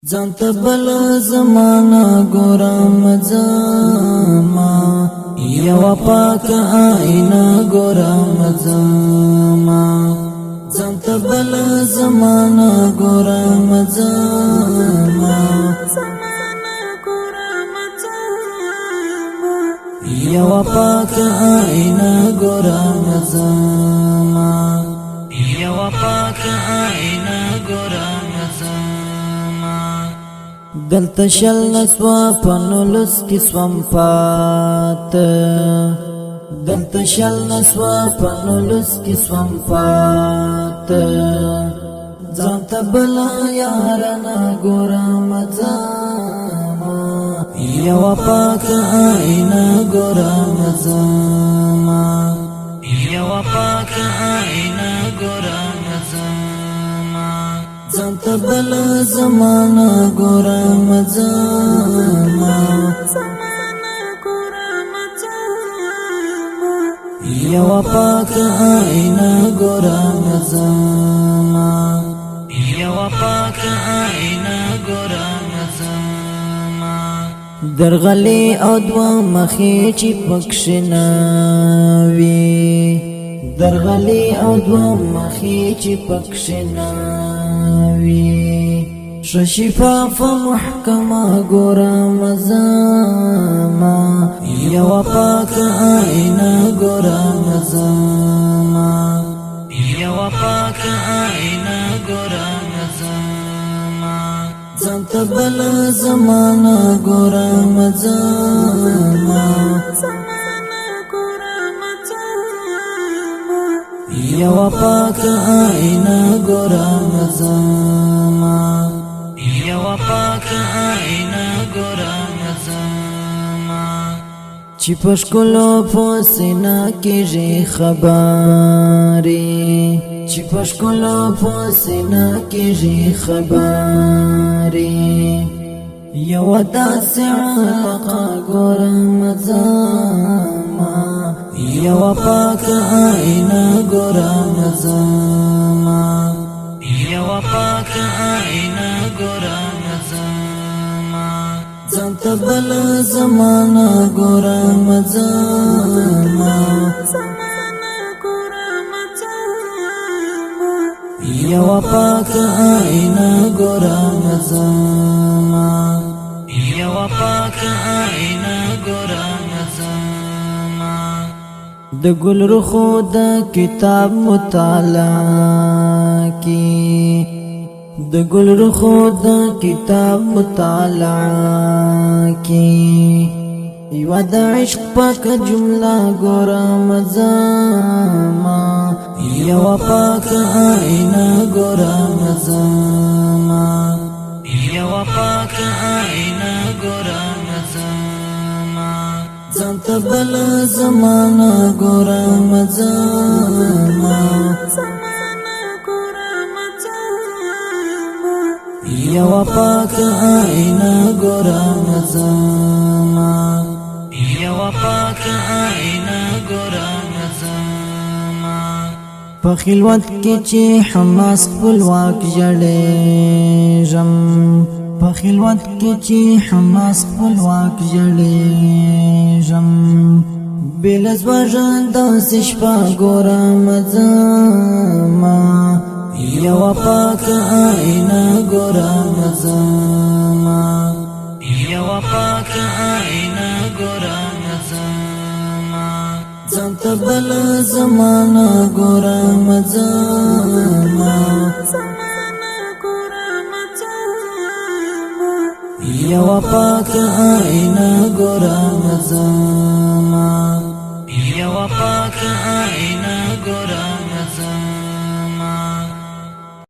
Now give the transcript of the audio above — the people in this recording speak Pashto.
ځانته بل زمانہ ګورم زما یو پاک آئینه ګورم زما ځانته بل زمانہ ګورم زما یو پاک آئینه ګورم زما یو پاک آئینه ګورم زما دلته شل نسوا پنولس کسوم پات دلته شل نسوا پنولس کسوم پات ځانته بلا یارنا ګورم زما یو پاک آئینه ګورم زما یو پاک آئینه ګورم زما ځانته بل زمانہ ګورم زما یو پاک آئینه ګورم زما یو پاک آئینه ګورم زما درغلی او دوا مخی چی پکشناوی درغلی او دوا مخی چی پکشناوی شفاف محکمه ګورم زما یو پاک آئینه ګورم زما یو پاک آئینه ګورم زما ځانته بل زمانہ ګورم زما یو پاک آئینه ګورم زما یو پاک آئینه ګورم زما چې پښکلو پوسینا کېږي خبرې چې پښکلو پوسینا کېږي خبرې یو داسې علاقه ګورم زما یو پاک آئینه ګورم زما یو پاک آئینه ګورم زما ځانته بل زمانہ ګورم زما یو پاک آئینه ګورم زما یو پاک آئینه ګورم زما د ګل رخو د کتاب مطالعه کی د ګل رخو د کتاب مطالعه کی یو د عشق پاک جمله ګورم زما یو پاک آئینه ګورم زما یو پاک آئینه ګورم زما ځانته بل زمانہ ګورم زما یو پاک آئینه ګورم زما یو پاک آئینه ګورم زما په خلوت کې چې حماس خپلواک جړېږم په خلوت کې چې حماس خپلواک جړېږم بل زوجان داسې شپه ګورم زما یو پاک آئینه ګورم زما یو پاک آئینه ګورم زما ځانته بل زمانہ ګورم زما یو پاک آئینه ګورم زما